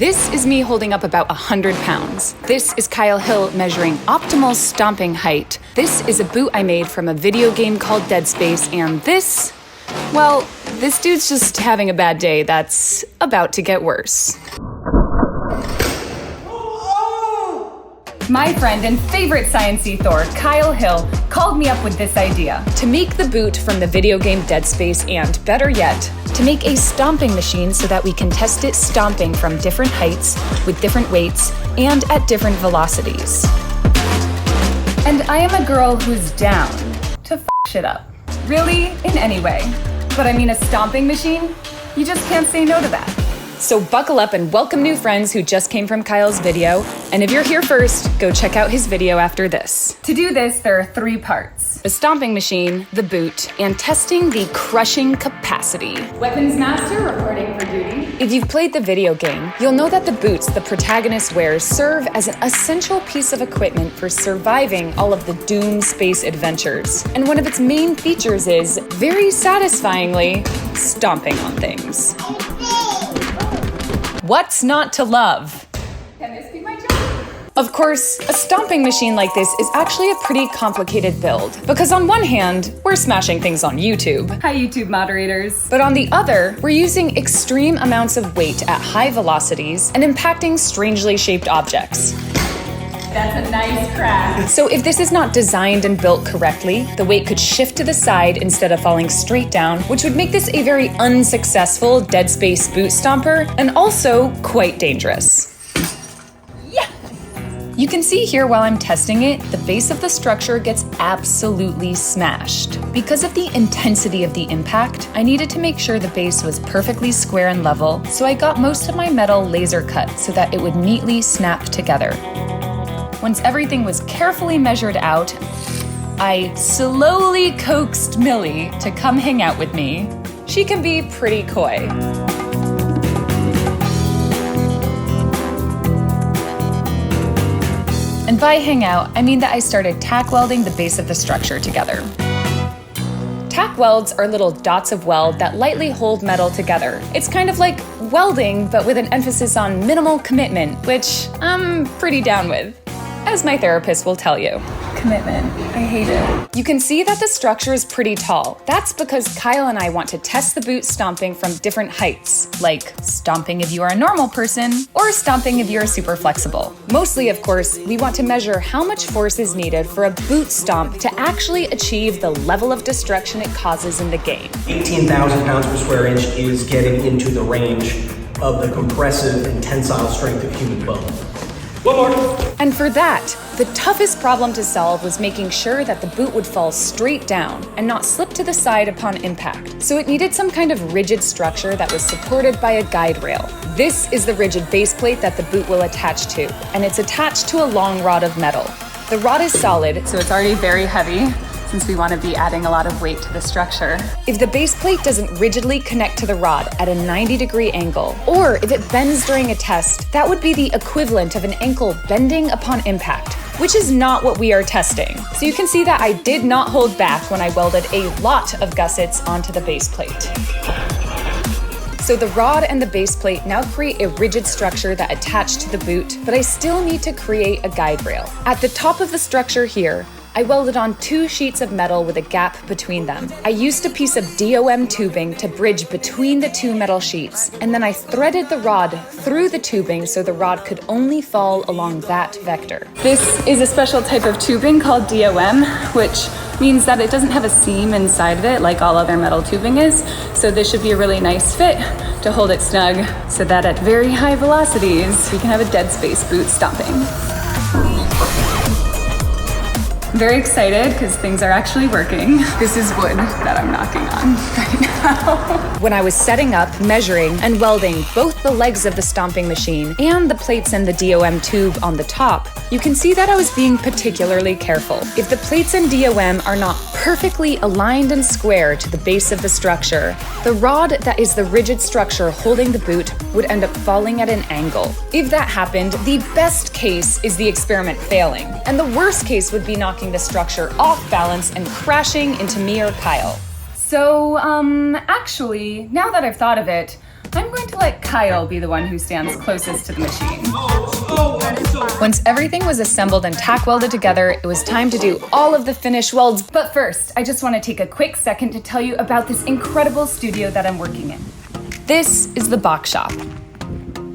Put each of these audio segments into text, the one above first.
This is me holding up about 100 pounds. This is Kyle Hill measuring optimal stomping height. This is a boot I made from a video game called Dead Space, and this, well, this dude's just having a bad day that's about to get worse. My friend and favorite sciencey Thor, Kyle Hill, called me up with this idea. To make the boot from the video game Dead Space, and better yet, to make a stomping machine so that we can test it stomping from different heights, with different weights, and at different velocities. And I am a girl who's down to f shit up. Really, in any way. But I mean, a stomping machine? You just can't say no to that. So buckle up and welcome new friends who just came from Kyle's video. And if you're here first, go check out his video after this. To do this, there are 3 parts: the stomping machine, the boot, and testing the crushing capacity. Weapons Master reporting for duty. If you've played the video game, you'll know that the boots the protagonist wears serve as an essential piece of equipment for surviving all of the doomed space adventures. And one of its main features is, very satisfyingly, stomping on things. What's not to love? Can this be my job? Of course, a stomping machine like this is actually a pretty complicated build, because on one hand, we're smashing things on YouTube. Hi, YouTube moderators. But on the other, we're using extreme amounts of weight at high velocities and impacting strangely shaped objects. That's a nice crack. So if this is not designed and built correctly, the weight could shift to the side instead of falling straight down, which would make this a very unsuccessful Dead Space boot stomper, and also quite dangerous. Yeah! You can see here while I'm testing it, the base of the structure gets absolutely smashed. Because of the intensity of the impact, I needed to make sure the base was perfectly square and level, so I got most of my metal laser cut so that it would neatly snap together. Once everything was carefully measured out, I slowly coaxed Millie to come hang out with me. She can be pretty coy. And by hang out, I mean that I started tack welding the base of the structure together. Tack welds are little dots of weld that lightly hold metal together. It's kind of like welding, but with an emphasis on minimal commitment, which I'm pretty down with, as my therapist will tell you. Commitment. I hate it. You can see that the structure is pretty tall. That's because Kyle and I want to test the boot stomping from different heights, like stomping if you are a normal person, or stomping if you're super flexible. Mostly, of course, we want to measure how much force is needed for a boot stomp to actually achieve the level of destruction it causes in the game. 18,000 pounds per square inch is getting into the range of the compressive and tensile strength of human bone. One more. And for that, the toughest problem to solve was making sure that the boot would fall straight down and not slip to the side upon impact. So it needed some kind of rigid structure that was supported by a guide rail. This is the rigid base plate that the boot will attach to, and it's attached to a long rod of metal. The rod is solid, so it's already very heavy, since we want to be adding a lot of weight to the structure. If the base plate doesn't rigidly connect to the rod at a 90-degree angle, or if it bends during a test, that would be the equivalent of an ankle bending upon impact, which is not what we are testing. So you can see that I did not hold back when I welded a lot of gussets onto the base plate. So the rod and the base plate now create a rigid structure that attached to the boot, but I still need to create a guide rail. At the top of the structure here, I welded on 2 sheets of metal with a gap between them. I used a piece of DOM tubing to bridge between the 2 metal sheets, and then I threaded the rod through the tubing so the rod could only fall along that vector. This is a special type of tubing called DOM, which means that it doesn't have a seam inside of it like all other metal tubing is, so this should be a really nice fit to hold it snug so that at very high velocities, we can have a Dead Space boot stomping. I'm very excited because things are actually working. This is wood that I'm knocking on right now. When I was setting up, measuring, and welding both the legs of the stomping machine and the plates and the DOM tube on the top, you can see that I was being particularly careful. If the plates and DOM are not perfectly aligned and square to the base of the structure, the rod that is the rigid structure holding the boot would end up falling at an angle. If that happened, the best case is the experiment failing, and the worst case would be knocking the structure off balance and crashing into me or Kyle. So, actually, now that I've thought of it, I'm going to let Kyle be the one who stands closest to the machine. Once everything was assembled and tack welded together, it was time to do all of the finish welds. But first, I just want to take a quick second to tell you about this incredible studio that I'm working in. This is the Box Shop.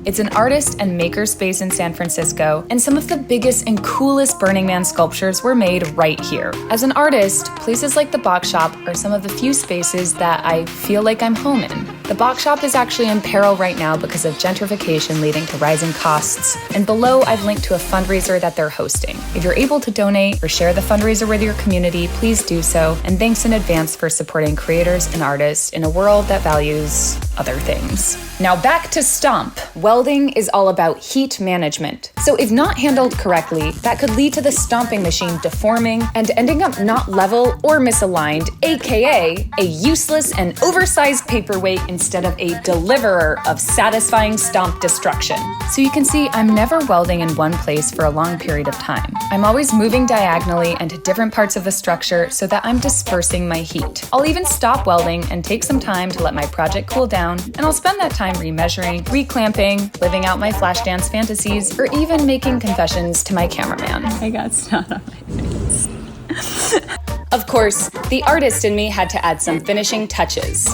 It's an artist and maker space in San Francisco, and some of the biggest and coolest Burning Man sculptures were made right here. As an artist, places like the Box Shop are some of the few spaces that I feel like I'm home in. The Box Shop is actually in peril right now because of gentrification leading to rising costs, and below I've linked to a fundraiser that they're hosting. If you're able to donate or share the fundraiser with your community, please do so, and thanks in advance for supporting creators and artists in a world that values other things. Now back to Stomp. Welding is all about heat management. So if not handled correctly, that could lead to the stomping machine deforming and ending up not level or misaligned, aka a useless and oversized paperweight instead of a deliverer of satisfying stomp destruction. So you can see I'm never welding in one place for a long period of time. I'm always moving diagonally into different parts of the structure so that I'm dispersing my heat. I'll even stop welding and take some time to let my project cool down, and I'll spend that time remeasuring, reclamping, living out my flash dance fantasies, or even making confessions to my cameraman. I got snot on my face. Of course, the artist in me had to add some finishing touches.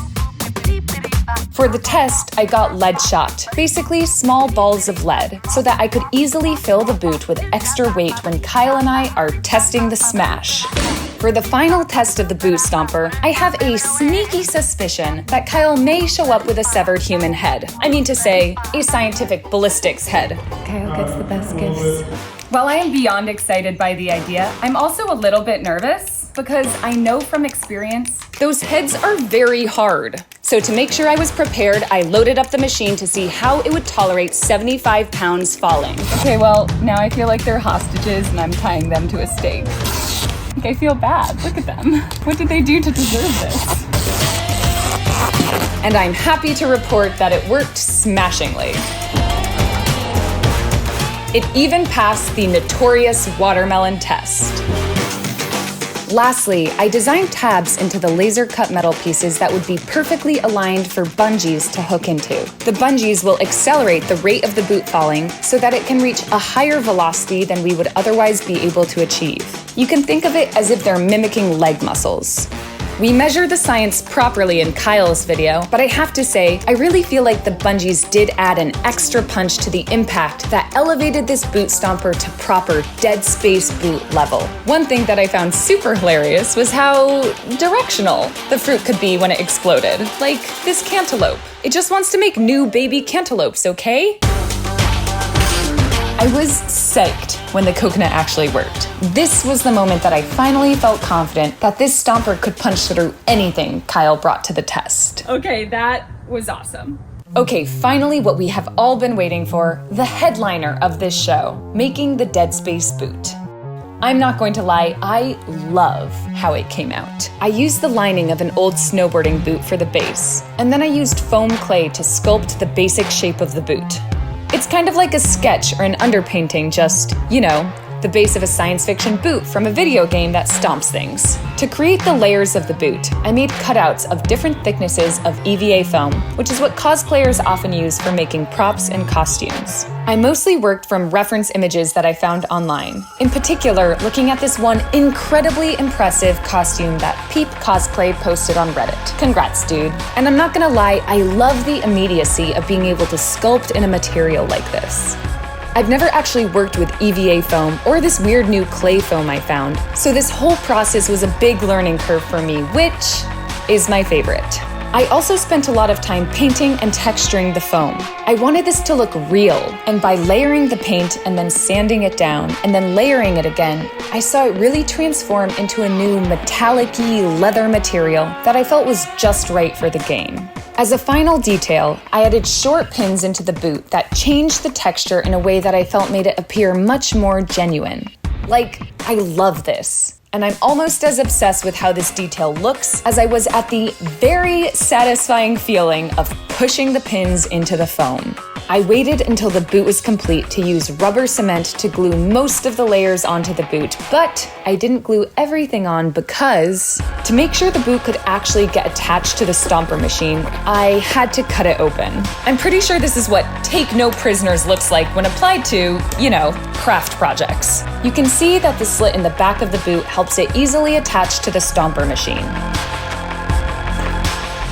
For the test, I got lead shot, basically small balls of lead, so that I could easily fill the boot with extra weight when Kyle and I are testing the smash. For the final test of the boot stomper, I have a sneaky suspicion that Kyle may show up with a severed human head. I mean to say, a scientific ballistics head. Kyle gets the best gifts. While I am beyond excited by the idea, I'm also a little bit nervous because I know from experience, those heads are very hard. So to make sure I was prepared, I loaded up the machine to see how it would tolerate 75 pounds falling. Okay, well, now I feel like they're hostages and I'm tying them to a stake. I feel bad. Look at them. What did they do to deserve this? And I'm happy to report that it worked smashingly. It even passed the notorious watermelon test. Lastly, I designed tabs into the laser cut metal pieces that would be perfectly aligned for bungees to hook into. The bungees will accelerate the rate of the boot falling so that it can reach a higher velocity than we would otherwise be able to achieve. You can think of it as if they're mimicking leg muscles. We measure the science properly in Kyle's video, but I have to say, I really feel like the bungees did add an extra punch to the impact that elevated this boot stomper to proper dead space boot level. One thing that I found super hilarious was how directional the fruit could be when it exploded. Like this cantaloupe. It just wants to make new baby cantaloupes, okay? I was psyched when the coconut actually worked. This was the moment that I finally felt confident that this stomper could punch through anything Kyle brought to the test. Okay, that was awesome. Okay, finally what we have all been waiting for, the headliner of this show, making the dead space boot. I'm not going to lie, I love how it came out. I used the lining of an old snowboarding boot for the base, and then I used foam clay to sculpt the basic shape of the boot. It's kind of like a sketch or an underpainting, just, you know, the base of a science fiction boot from a video game that stomps things. To create the layers of the boot, I made cutouts of different thicknesses of EVA foam, which is what cosplayers often use for making props and costumes. I mostly worked from reference images that I found online. In particular, looking at this one incredibly impressive costume that Peep Cosplay posted on Reddit. Congrats, dude. And I'm not gonna lie, I love the immediacy of being able to sculpt in a material like this. I've never actually worked with EVA foam or this weird new clay foam I found, so this whole process was a big learning curve for me, which is my favorite. I also spent a lot of time painting and texturing the foam. I wanted this to look real, and by layering the paint and then sanding it down and then layering it again, I saw it really transform into a new metallic-y leather material that I felt was just right for the game. As a final detail, I added short pins into the boot that changed the texture in a way that I felt made it appear much more genuine. Like, I love this. And I'm almost as obsessed with how this detail looks as I was at the very satisfying feeling of pushing the pins into the foam. I waited until the boot was complete to use rubber cement to glue most of the layers onto the boot, but I didn't glue everything on because to make sure the boot could actually get attached to the stomper machine, I had to cut it open. I'm pretty sure this is what Take No Prisoners looks like when applied to, craft projects. You can see that the slit in the back of the boot helps it easily attach to the stomper machine.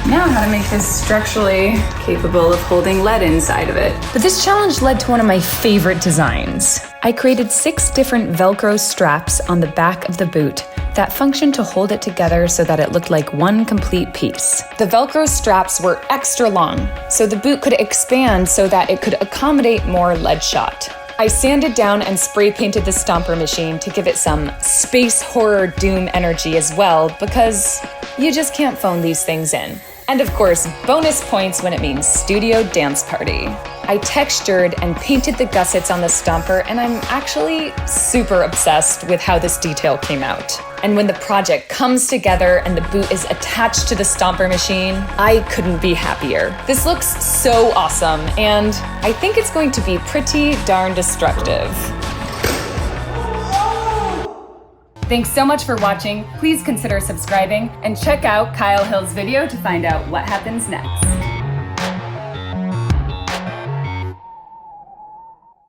Now how to make this structurally capable of holding lead inside of it. But this challenge led to one of my favorite designs. I created 6 different Velcro straps on the back of the boot that functioned to hold it together so that it looked like one complete piece. The Velcro straps were extra long, so the boot could expand so that it could accommodate more lead shot. I sanded down and spray painted the stomper machine to give it some space horror doom energy as well, because you just can't phone these things in. And of course, bonus points when it means studio dance party. I textured and painted the gussets on the stomper, and I'm actually super obsessed with how this detail came out. And when the project comes together and the boot is attached to the stomper machine, I couldn't be happier. This looks so awesome, and I think it's going to be pretty darn destructive. Thanks so much for watching. Please consider subscribing and check out Kyle Hill's video to find out what happens next.